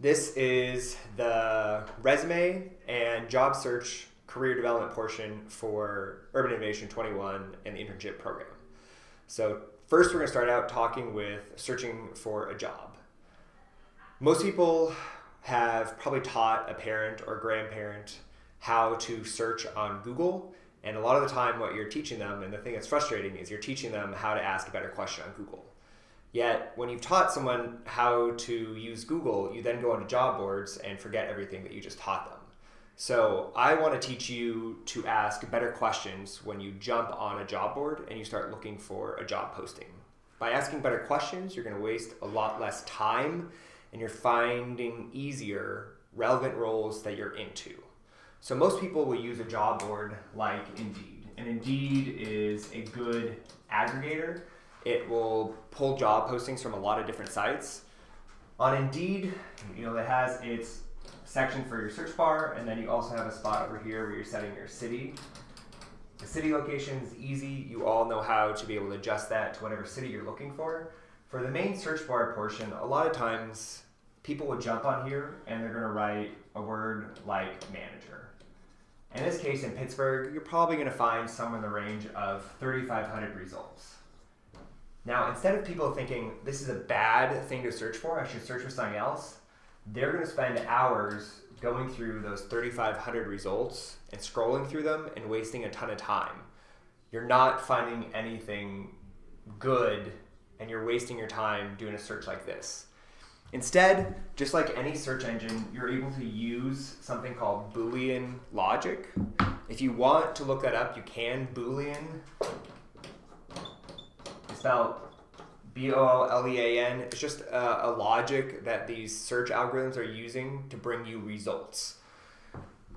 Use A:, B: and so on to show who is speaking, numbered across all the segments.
A: This is the resume and job search career development portion for Urban Innovation 21 and the internship program. So first we're going to start out talking with searching for a job. Most people have probably taught a parent or grandparent how to search on Google, and a lot of the time what you're teaching them, and the thing that's frustrating, is you're teaching them how to ask a better question on Google. Yet, when you've taught someone how to use Google, you then go onto job boards and forget everything that you just taught them. So I want to teach you to ask better questions when you jump on a job board and you start looking for a job posting. By asking better questions, you're going to waste a lot less time and you're finding easier, relevant roles that you're into. So most people will use a job board like Indeed. And Indeed is a good aggregator. It will pull job postings from a lot of different sites. On Indeed, it has its section for your search bar, and then you also have a spot over here where you're setting your city. The city location is easy. You all know how to be able to adjust that to whatever city you're looking for. For the main search bar portion, a lot of times people will jump on here and they're going to write a word like manager. In this case, in Pittsburgh, you're probably going to find somewhere in the range of 3,500 results. Now, instead of people thinking this is a bad thing to search for, I should search for something else, they're going to spend hours going through those 3,500 results and scrolling through them and wasting a ton of time. You're not finding anything good and you're wasting your time doing a search like this. Instead, just like any search engine, you're able to use something called Boolean Logic. If you want to look that up, you can. Boolean, spelled B-O-O-L-E-A-N. It's just a logic that these search algorithms are using to bring you results.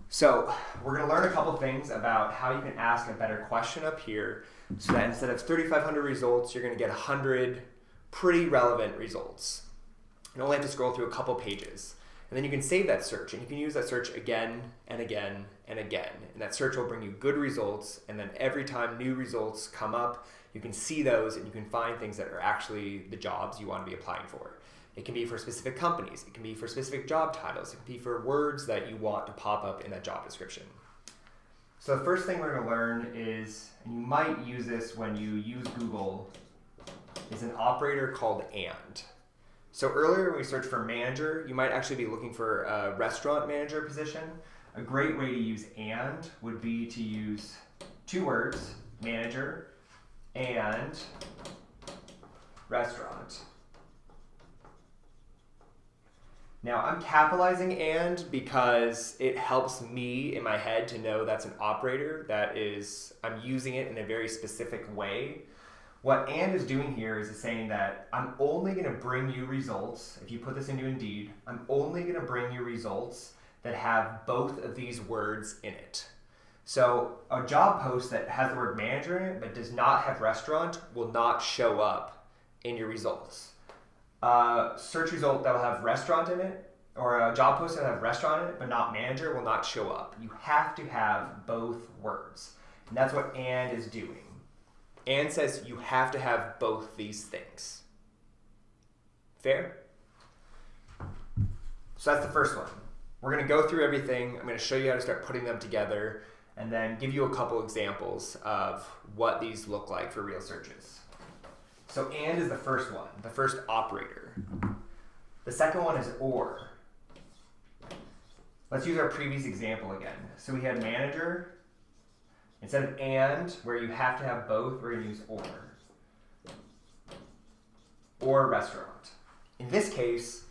A: So we're going to learn a couple things about how you can ask a better question up here so that instead of 3,500 results, you're going to get 100 pretty relevant results. You only have to scroll through a couple pages. And then you can save that search, and you can use that search again and again and again. And that search will bring you good results, and then every time new results come up, you can see those and you can find things that are actually the jobs you want to be applying for. It can be for specific companies, it can be for specific job titles, it can be for words that you want to pop up in that job description. So the first thing we're going to learn is, and you might use this when you use Google, is an operator called AND. So earlier when we searched for manager, you might actually be looking for a restaurant manager position. A great way to use AND would be to use two words, manager and restaurant. Now I'm capitalizing AND because it helps me in my head to know that's an operator, I'm using it in a very specific way. What AND is doing here is saying that I'm only going to bring you results, if you put this into Indeed, I'm only going to bring you results that have both of these words in it. So a job post that has the word manager in it but does not have restaurant will not show up in your results. A search result that will have restaurant in it, or a job post that will have restaurant in it but not manager, will not show up. You have to have both words. And that's what AND is doing. AND says you have to have both these things. Fair? So that's the first one. We're going to go through everything. I'm going to show you how to start putting them together and then give you a couple examples of what these look like for real searches. So AND is the first one, the first operator. The second one is OR. Let's use our previous example again. So we had manager. Instead of AND, where you have to have both, we're going to use OR. Or restaurant. In this case,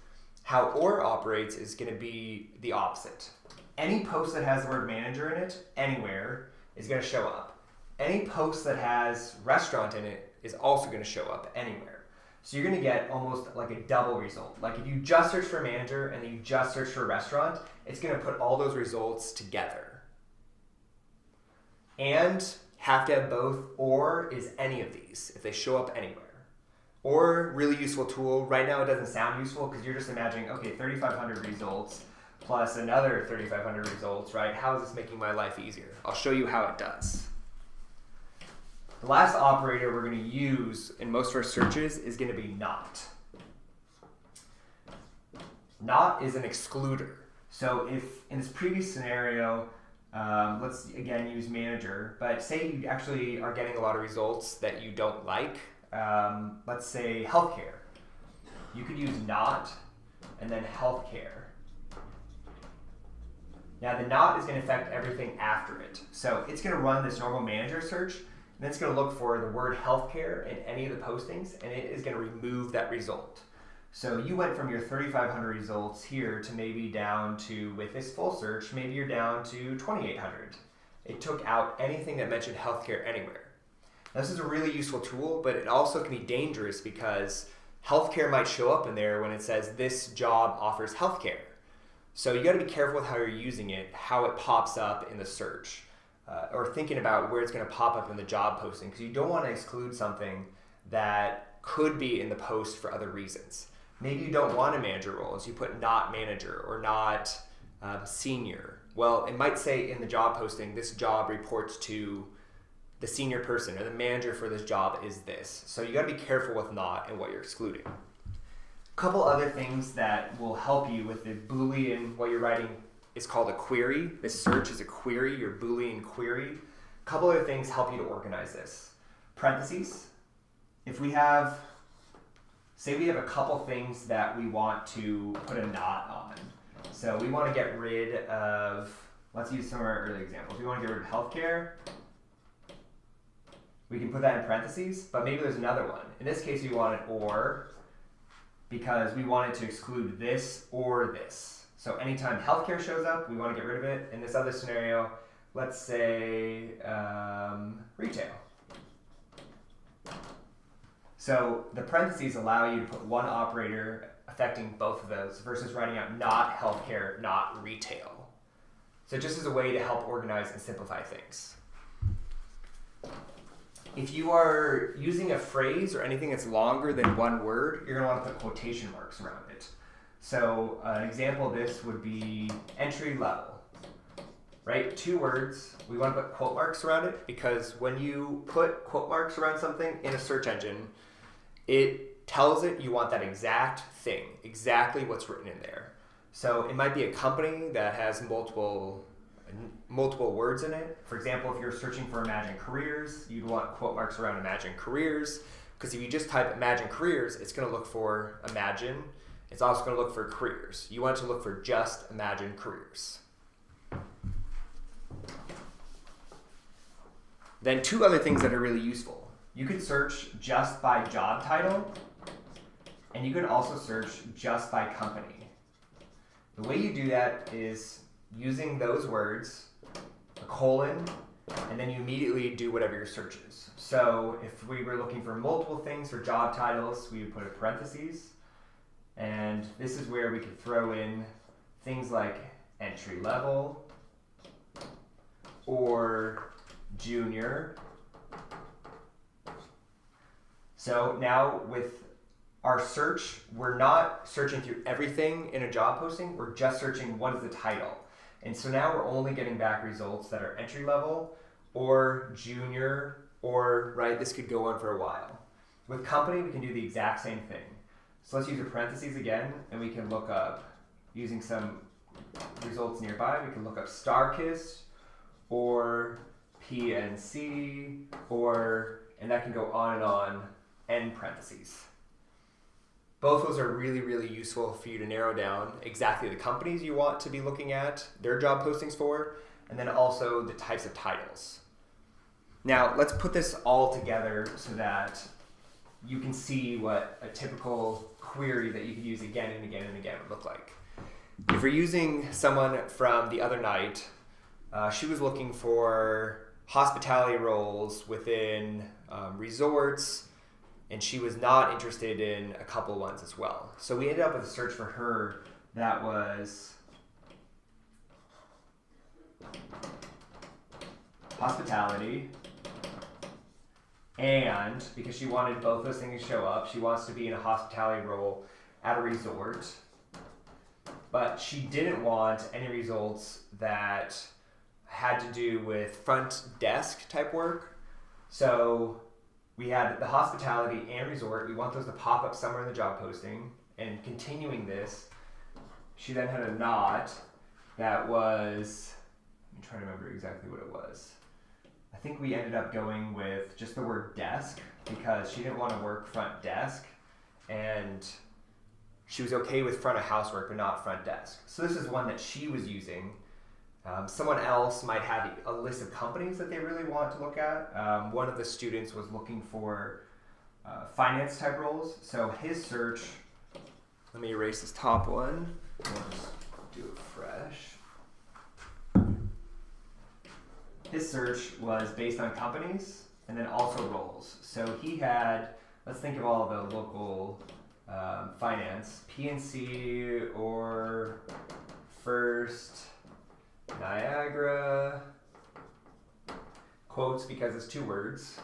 A: how OR operates is going to be the opposite. Any post that has the word manager in it, anywhere, is going to show up. Any post that has restaurant in it is also going to show up anywhere. So you're going to get almost like a double result. Like if you just search for manager and then you just search for restaurant, it's going to put all those results together. And have to have both, or is any of these, if they show up anywhere. Or, really useful tool. Right now it doesn't sound useful because you're just imagining, okay, 3,500 results plus another 3,500 results, right? How is this making my life easier? I'll show you how it does. The last operator we're going to use in most of our searches is going to be not. Not is an excluder. So if in this previous scenario, let's again use manager, but say you actually are getting a lot of results that you don't like. Let's say healthcare. You could use not and then healthcare. Now the not is going to affect everything after it. So it's going to run this normal manager search, and then it's going to look for the word healthcare in any of the postings, and it is going to remove that result. So you went from your 3,500 results here to maybe down to, with this full search, maybe you're down to 2,800. It took out anything that mentioned healthcare anywhere. Now, this is a really useful tool, but it also can be dangerous because healthcare might show up in there when it says this job offers healthcare. So you got to be careful with how you're using it, how it pops up in the search, or thinking about where it's going to pop up in the job posting, because you don't want to exclude something that could be in the post for other reasons. Maybe you don't want a manager role, so you put not manager or not senior. Well, it might say in the job posting, this job reports to the senior person, or the manager for this job is this. So you got to be careful with not and what you're excluding. A couple other things that will help you with the Boolean, what you're writing is called a query. This search is a query, your Boolean query. A couple other things help you to organize this. Parentheses. If we have, say we have a couple things that we want to put a not on. So we want to get rid of, let's use some of our early examples. We want to get rid of healthcare. We can put that in parentheses, but maybe there's another one. In this case, we want an or, because we want it to exclude this or this. So anytime healthcare shows up, we want to get rid of it. In this other scenario, let's say retail. So the parentheses allow you to put one operator affecting both of those versus writing out not healthcare, not retail. So just as a way to help organize and simplify things. If you are using a phrase or anything that's longer than one word, you're going to want to put quotation marks around it. So an example of this would be entry level, right? 2 words. We want to put quote marks around it because when you put quote marks around something in a search engine, it tells it you want that exact thing, exactly what's written in there. So it might be a company that has multiple words in it. For example, if you're searching for Imagine Careers, you'd want quote marks around Imagine Careers, because if you just type Imagine Careers, it's going to look for Imagine. It's also going to look for careers. You want it to look for just Imagine Careers. Then 2 other things that are really useful. You could search just by job title, and you could also search just by company. The way you do that is using those words, a colon, and then you immediately do whatever your search is. So if we were looking for multiple things for job titles, we would put a parentheses, and this is where we could throw in things like entry level or junior. So now with our search, we're not searching through everything in a job posting, we're just searching what is the title. And so now we're only getting back results that are entry level or junior, or, right, this could go on for a while. With company, we can do the exact same thing. So let's use a parentheses again, and we can look up, using some results nearby, we can look up StarKist or PNC, or, and that can go on, end parentheses. Both those are really, really useful for you to narrow down exactly the companies you want to be looking at, their job postings for, and then also the types of titles. Now, let's put this all together so that you can see what a typical query that you could use again and again and again would look like. If you're using someone from the other night, she was looking for hospitality roles within resorts, and she was not interested in a couple ones as well. So we ended up with a search for her that was hospitality, and because she wanted both those things to show up, she wants to be in a hospitality role at a resort, but she didn't want any results that had to do with front desk type work. So we had the hospitality and resort. We want those to pop up somewhere in the job posting. And continuing this, she then had a not that was, I'm trying to remember exactly what it was. I think we ended up going with just the word desk because she didn't want to work front desk, and she was okay with front of house work but not front desk. So this is one that she was using. Someone else might have a list of companies that they really want to look at. One of the students was looking for finance type roles. So his search, let me erase this top one. We'll just do it fresh. His search was based on companies and then also roles. So he had, let's think of all the local finance, PNC or First Niagara, quotes because it's two words,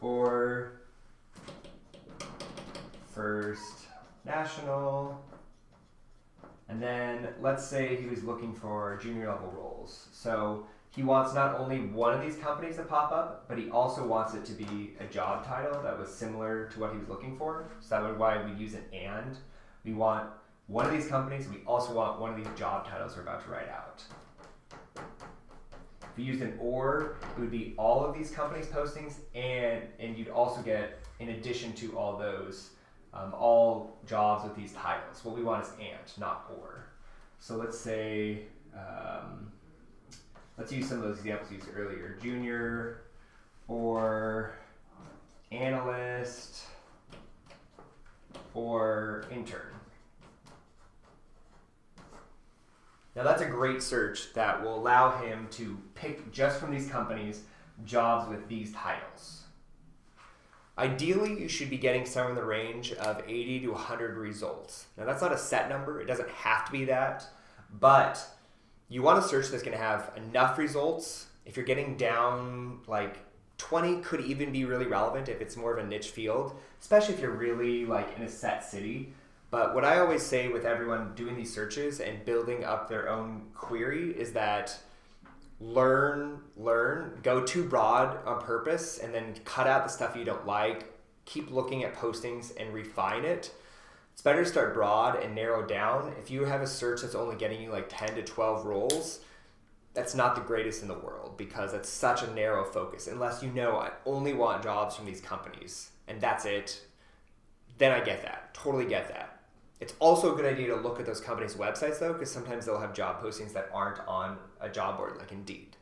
A: or First National, and then let's say he was looking for junior level roles. So he wants not only one of these companies to pop up, but he also wants it to be a job title that was similar to what he was looking for. So that would why we use an and. We want one of these companies, we also want one of these job titles we're about to write out. If you used an or, it would be all of these companies' postings, and you'd also get, in addition to all those, all jobs with these titles. What we want is and, not or. So let's say, let's use some of those examples we used earlier. Junior or analyst or intern. Now that's a great search that will allow him to pick just from these companies jobs with these titles. Ideally, you should be getting somewhere in the range of 80 to 100 results. Now that's not a set number, it doesn't have to be that, but you want a search that's going to have enough results. If you're getting down like 20 could even be really relevant if it's more of a niche field, especially if you're really like in a set city. But what I always say with everyone doing these searches and building up their own query is that learn, go too broad on purpose, and then cut out the stuff you don't like. Keep looking at postings and refine it. It's better to start broad and narrow down. If you have a search that's only getting you like 10 to 12 roles, that's not the greatest in the world because it's such a narrow focus. Unless you know I only want jobs from these companies and that's it, then I get that, totally get that. It's also a good idea to look at those companies' websites though, because sometimes they'll have job postings that aren't on a job board like Indeed.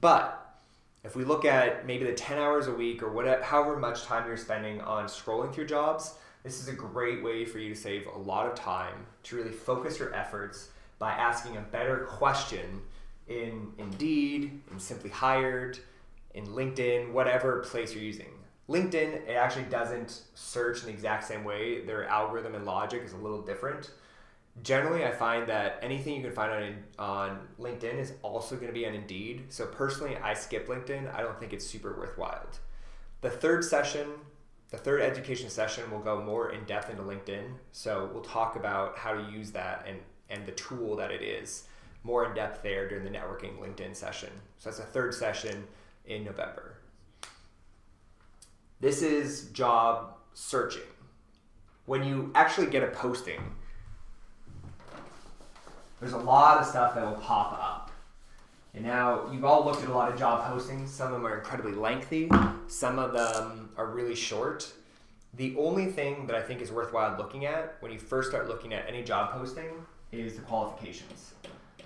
A: But if we look at maybe the 10 hours a week or whatever, however much time you're spending on scrolling through jobs, this is a great way for you to save a lot of time to really focus your efforts by asking a better question in Indeed, in Simply Hired, in LinkedIn, whatever place you're using. LinkedIn, it actually doesn't search in the exact same way. Their algorithm and logic is a little different. Generally, I find that anything you can find on LinkedIn is also going to be on Indeed. So personally, I skip LinkedIn. I don't think it's super worthwhile. The third education session will go more in depth into LinkedIn. So we'll talk about how to use that and the tool that it is more in depth there during the networking LinkedIn session. So that's the third session in November. This is job searching. When you actually get a posting, there's a lot of stuff that will pop up. And now you've all looked at a lot of job postings. Some of them are incredibly lengthy. Some of them are really short. The only thing that I think is worthwhile looking at when you first start looking at any job posting is the qualifications.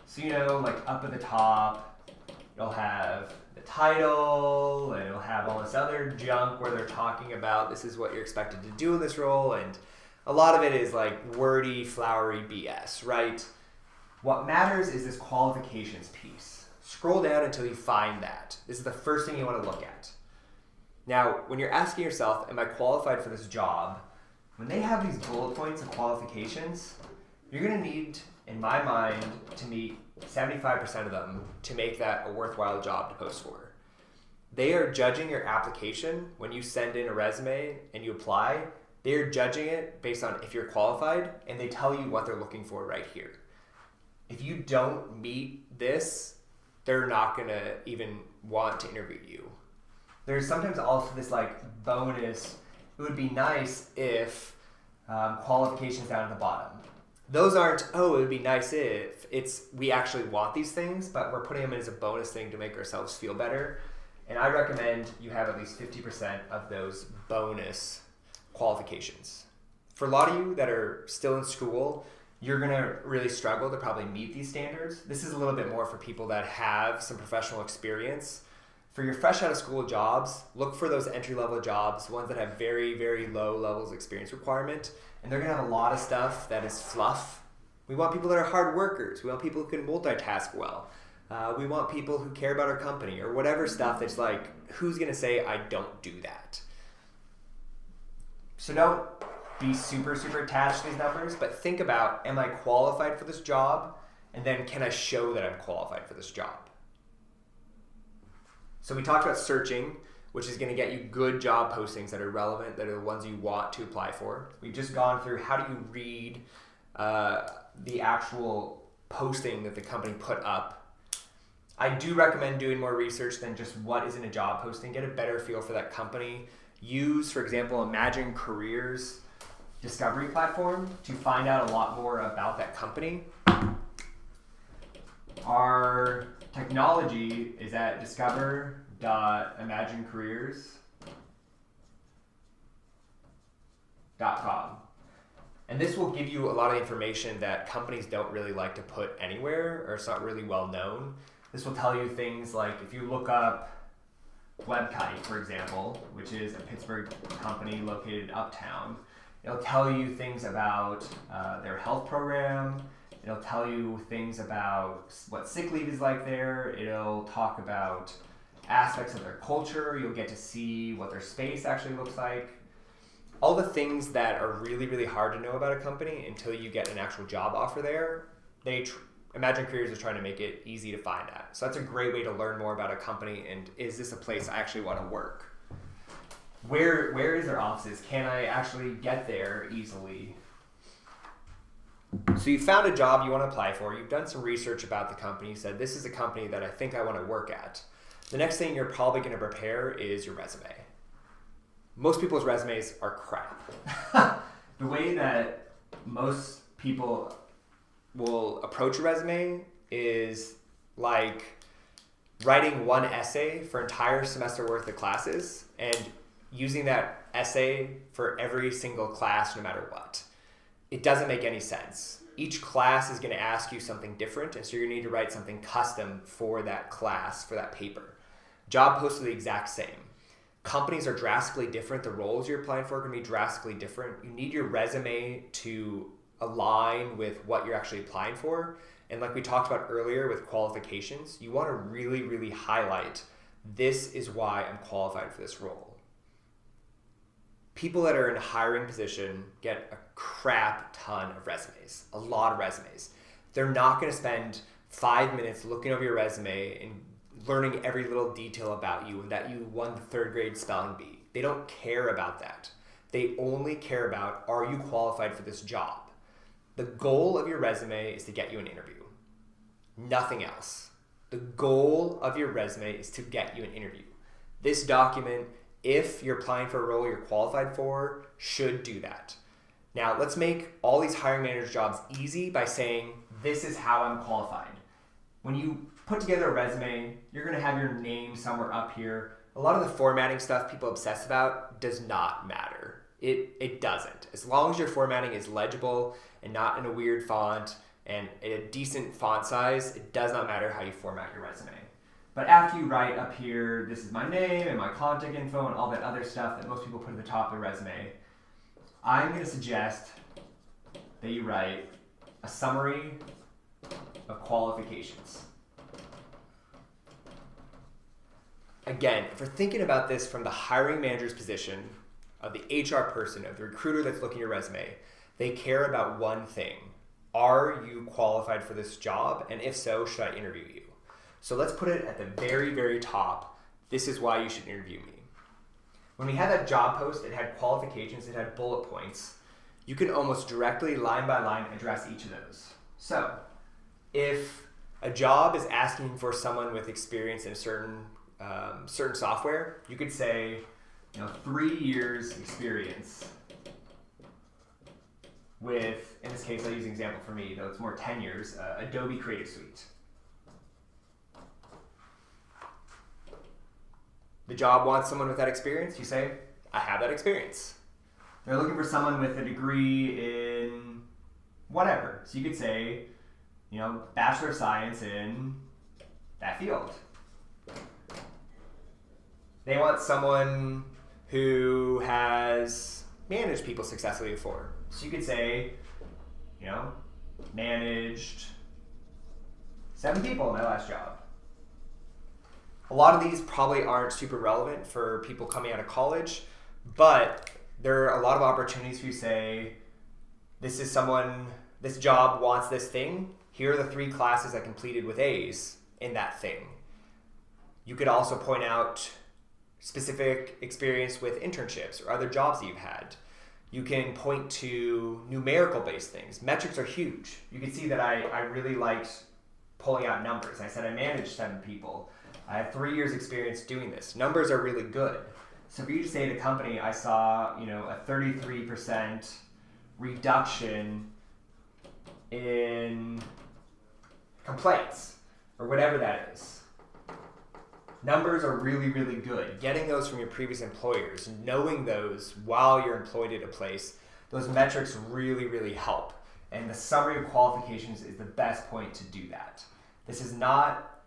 A: So like up at the top, you'll have the title, and it'll have all this other junk where they're talking about this is what you're expected to do in this role, and a lot of it is like wordy, flowery BS, right? What matters is this qualifications piece. Scroll down until you find that. This is the first thing you want to look at. Now, when you're asking yourself, am I qualified for this job? When they have these bullet points of qualifications, you're going to need, in my mind, to meet 75% of them to make that a worthwhile job to post for. They are judging your application when you send in a resume and you apply. They're judging it based on if you're qualified, and they tell you what they're looking for right here. If you don't meet this, they're not going to even want to interview you. There's sometimes also this like bonus. It would be nice if qualifications down at the bottom. Those aren't, oh, it would be nice if. It's, we actually want these things, but we're putting them in as a bonus thing to make ourselves feel better. And I recommend you have at least 50% of those bonus qualifications. For a lot of you that are still in school, you're going to really struggle to probably meet these standards. This is a little bit more for people that have some professional experience. For your fresh out of school jobs, look for those entry-level jobs, ones that have very, very low levels of experience requirement. And they're going to have a lot of stuff that is fluff. We want people that are hard workers. We want people who can multitask well. We want people who care about our company or whatever stuff that's like, who's going to say I don't do that? So don't be super, super attached to these numbers, but think about, am I qualified for this job? And then can I show that I'm qualified for this job? So we talked about searching, which is going to get you good job postings that are relevant, that are the ones you want to apply for. We've just gone through how do you read the actual posting that the company put up. I do recommend doing more research than just what is in a job posting. Get a better feel for that company. Use, for example, Imagine Careers discovery platform to find out a lot more about that company. Our technology is at discover.imaginecareers.com. And this will give you a lot of information that companies don't really like to put anywhere, or it's not really well known. This will tell you things like, if you look up Webkite, for example, which is a Pittsburgh company located uptown, it'll tell you things about their health program. It'll tell you things about what sick leave is like there. It'll talk about aspects of their culture. You'll get to see what their space actually looks like. All the things that are really, really hard to know about a company until you get an actual job offer there, Imagine Careers is trying to make it easy to find that. So that's a great way to learn more about a company and is this a place I actually want to work? Where is their offices? Can I actually get there easily? So you found a job you want to apply for. You've done some research about the company. You said, this is a company that I think I want to work at. The next thing you're probably going to prepare is your resume. Most people's resumes are crap. The way that most people will approach a resume is like writing one essay for an entire semester worth of classes and using that essay for every single class no matter what. It doesn't make any sense. Each class is going to ask you something different, and so you're going to need to write something custom for that class, for that paper. Job posts are the exact same. Companies are drastically different. The roles you're applying for are going to be drastically different. You need your resume to align with what you're actually applying for. And like we talked about earlier with qualifications, you want to really, really highlight, this is why I'm qualified for this role. People that are in a hiring position get a crap ton of resumes, a lot of resumes. They're not going to spend 5 minutes looking over your resume and learning every little detail about you and that you won the 3rd grade spelling bee. They don't care about that. They only care about, are you qualified for this job? The goal of your resume is to get you an interview. Nothing else. The goal of your resume is to get you an interview. This document, if you're applying for a role you're qualified for, should do that. Now, let's make all these hiring manager jobs easy by saying, this is how I'm qualified. When you put together a resume, you're going to have your name somewhere up here. A lot of the formatting stuff people obsess about does not matter. It doesn't. As long as your formatting is legible and not in a weird font and a decent font size, it does not matter how you format your resume. But after you write up here, this is my name and my contact info and all that other stuff that most people put at the top of their resume, I'm going to suggest that you write a summary of qualifications. Again, if we're thinking about this from the hiring manager's position, of the HR person, of the recruiter that's looking at your resume, they care about one thing. Are you qualified for this job? And if so, should I interview you? So let's put it at the very, very top. This is why you should interview me. When we had that job post, it had qualifications, it had bullet points. You can almost directly, line by line, address each of those. So if a job is asking for someone with experience in a certain software, you could say, 3 years experience with, in this case, I'll use an example for me, though it's more 10 years, Adobe Creative Suite. The job wants someone with that experience. You say, I have that experience. They're looking for someone with a degree in whatever. So you could say, Bachelor of Science in that field. They want someone who has managed people successfully before. So you could say, managed 7 people in my last job. A lot of these probably aren't super relevant for people coming out of college, but there are a lot of opportunities for you to say, this job wants this thing. Here are the 3 classes I completed with A's in that thing. You could also point out specific experience with internships or other jobs that you've had. You can point to numerical-based things. Metrics are huge. You can see that I really liked pulling out numbers. I said I managed 7 people. I have 3 years experience doing this. Numbers are really good. So for you to say at a company, I saw, a 33% reduction in complaints or whatever that is. Numbers are really, really good. Getting those from your previous employers, knowing those while you're employed at a place, those metrics really, really help. And the Summary of Qualifications is the best point to do that. This is not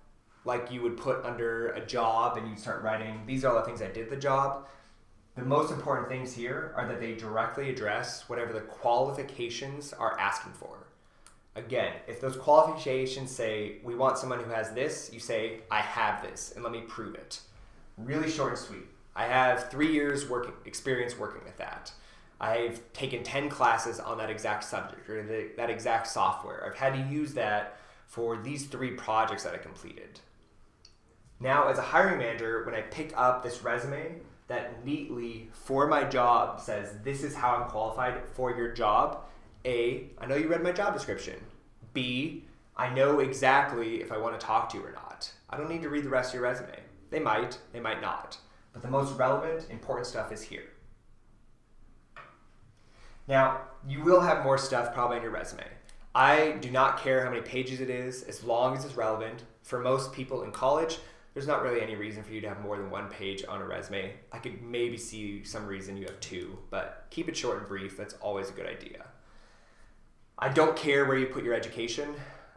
A: like you would put under a job and you'd start writing, these are all the things I did the job. The most important things here are that they directly address whatever the qualifications are asking for. Again, if those qualifications say, we want someone who has this, you say, I have this, and let me prove it. Really short and sweet. I have 3 years experience working with that. I've taken 10 classes on that exact subject or that exact software. I've had to use that for these 3 projects that I completed. Now, as a hiring manager, when I pick up this resume that neatly, for my job, says this is how I'm qualified for your job, A, I know you read my job description. B, I know exactly if I want to talk to you or not. I don't need to read the rest of your resume. They might not. But the most relevant, important stuff is here. Now, you will have more stuff probably on your resume. I do not care how many pages it is, as long as it's relevant. For most people in college, there's not really any reason for you to have more than 1 page on a resume. I could maybe see some reason you have 2, but keep it short and brief. That's always a good idea. I don't care where you put your education.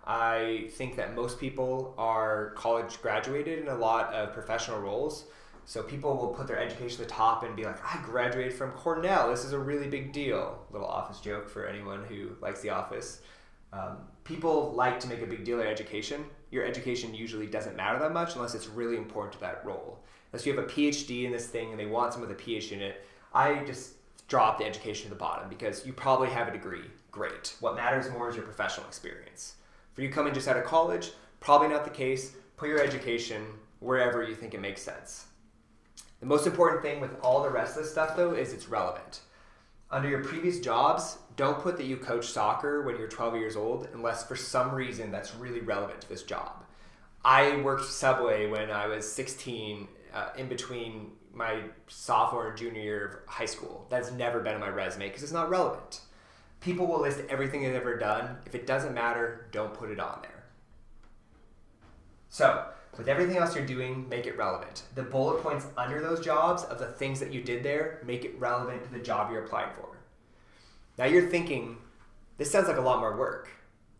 A: I think that most people are college graduated in a lot of professional roles. So people will put their education at the top and be like, I graduated from Cornell. This is a really big deal. Little Office joke for anyone who likes The Office. People like to make a big deal of their education. Your education usually doesn't matter that much unless it's really important to that role. Unless you have a PhD in this thing and they want someone with a PhD in it, I just drop the education to the bottom because you probably have a degree. Great. What matters more is your professional experience. For you coming just out of college, probably not the case. Put your education wherever you think it makes sense. The most important thing with all the rest of this stuff, though, is it's relevant. Under your previous jobs, don't put that you coached soccer when you're 12 years old unless for some reason that's really relevant to this job. I worked Subway when I was 16 in between my sophomore and junior year of high school. That's never been on my resume because it's not relevant. People will list everything they've ever done. If it doesn't matter, don't put it on there. So, with everything else you're doing, make it relevant. The bullet points under those jobs of the things that you did there, make it relevant to the job you're applying for. Now you're thinking, this sounds like a lot more work.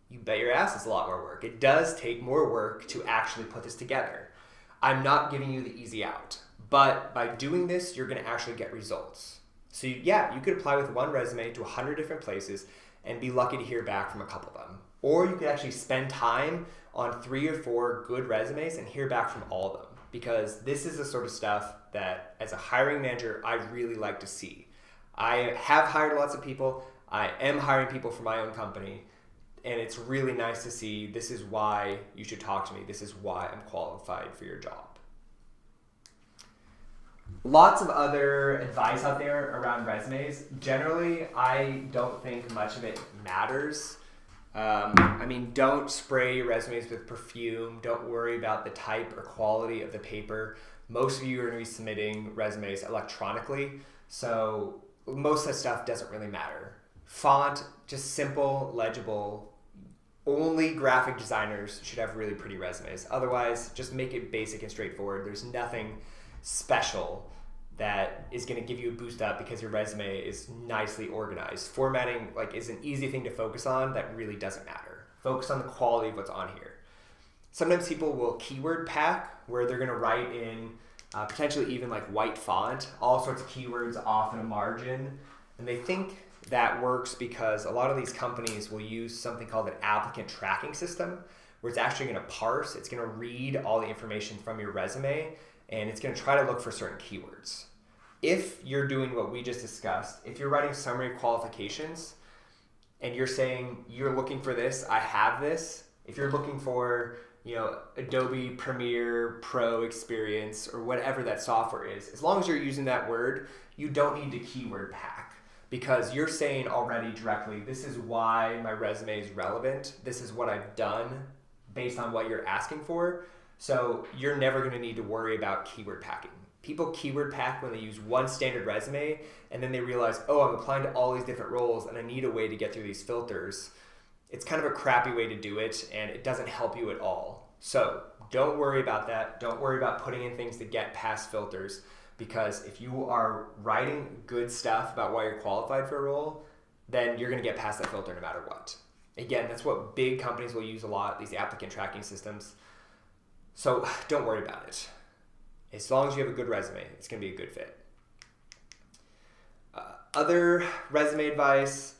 A: You bet your ass it's a lot more work. It does take more work to actually put this together. I'm not giving you the easy out, but by doing this, you're gonna actually get results. So yeah, you could apply with 1 resume to 100 different places and be lucky to hear back from a couple of them. Or you could actually spend time on 3 or 4 good resumes and hear back from all of them, because this is the sort of stuff that as a hiring manager, I really like to see. I have hired lots of people. I am hiring people for my own company, and it's really nice to see this is why you should talk to me. This is why I'm qualified for your job. Lots of other advice out there around resumes. Generally, I don't think much of it matters. Don't spray your resumes with perfume. Don't worry about the type or quality of the paper. Most of you are going to be submitting resumes electronically, so most of that stuff doesn't really matter. Font, just simple, legible. Only graphic designers should have really pretty resumes. Otherwise, just make it basic and straightforward. There's nothing special that is going to give you a boost up because your resume is nicely organized. Formatting is an easy thing to focus on that really doesn't matter. Focus on the quality of what's on here. Sometimes people will keyword pack where they're going to write in potentially even white font, all sorts of keywords off in a margin. And they think that works because a lot of these companies will use something called an applicant tracking system, where it's actually going to parse, it's going to read all the information from your resume, and it's going to try to look for certain keywords. If you're doing what we just discussed, if you're writing summary of qualifications and you're saying you're looking for this, I have this. If you're looking for Adobe Premiere Pro experience or whatever that software is, as long as you're using that word, you don't need to keyword pack, because you're saying already directly, this is why my resume is relevant. This is what I've done based on what you're asking for. So you're never going to need to worry about keyword packing. People keyword pack when they use one standard resume and then they realize, oh, I'm applying to all these different roles and I need a way to get through these filters. It's kind of a crappy way to do it, and it doesn't help you at all. So don't worry about that. Don't worry about putting in things to get past filters, because if you are writing good stuff about why you're qualified for a role, then you're going to get past that filter no matter what. Again, that's what big companies will use a lot, these applicant tracking systems. So don't worry about it. As long as you have a good resume, it's going to be a good fit. Other resume advice: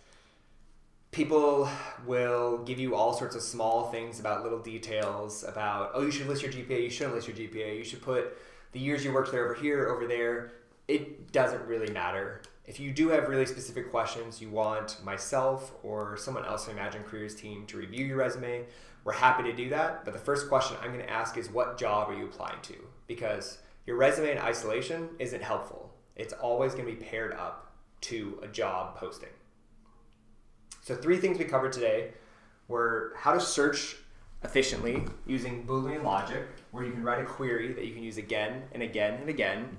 A: people will give you all sorts of small things about little details about, oh, you should list your GPA, you shouldn't list your GPA, you should put the years you worked there over here, over there. It doesn't really matter. If you do have really specific questions you want myself or someone else in Imagine Careers team to review your resume, we're happy to do that. But the first question I'm going to ask is, what job are you applying to? Because your resume in isolation isn't helpful. It's always going to be paired up to a job posting. So 3 things we covered today were how to search efficiently using Boolean Logic, where you can write a query that you can use again and again and again.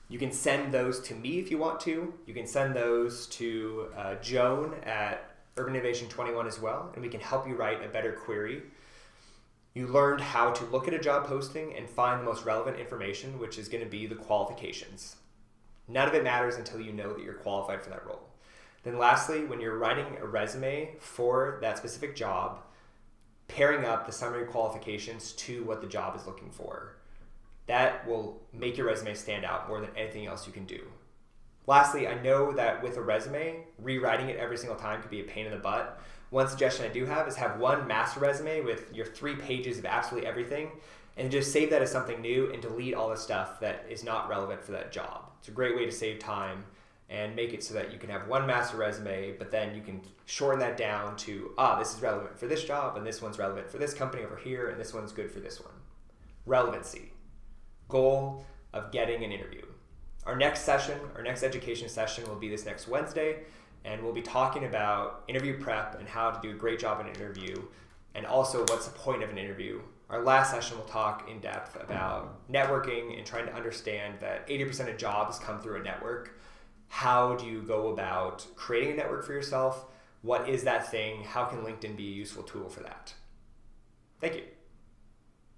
A: You can send those to me if you want to. You can send those to Joan at Urban Innovation 21 as well, and we can help you write a better query. You learned how to look at a job posting and find the most relevant information, which is going to be the qualifications. None of it matters until you know that you're qualified for that role. Then lastly, when you're writing a resume for that specific job, pairing up the summary of qualifications to what the job is looking for. That will make your resume stand out more than anything else you can do. Lastly, I know that with a resume, rewriting it every single time could be a pain in the butt. One suggestion I do have is have one master resume with your 3 pages of absolutely everything, and just save that as something new and delete all the stuff that is not relevant for that job. It's a great way to save time and make it so that you can have one master resume, but then you can shorten that down to, this is relevant for this job, and this one's relevant for this company over here, and this one's good for this one. Relevancy. Goal of getting an interview. Our next session, our next education session will be this next Wednesday, and we'll be talking about interview prep and how to do a great job in an interview, and also what's the point of an interview. Our last session will talk in depth about networking and trying to understand that 80% of jobs come through a network. How do you go about creating a network for yourself? What is that thing? How can LinkedIn be a useful tool for that? Thank you.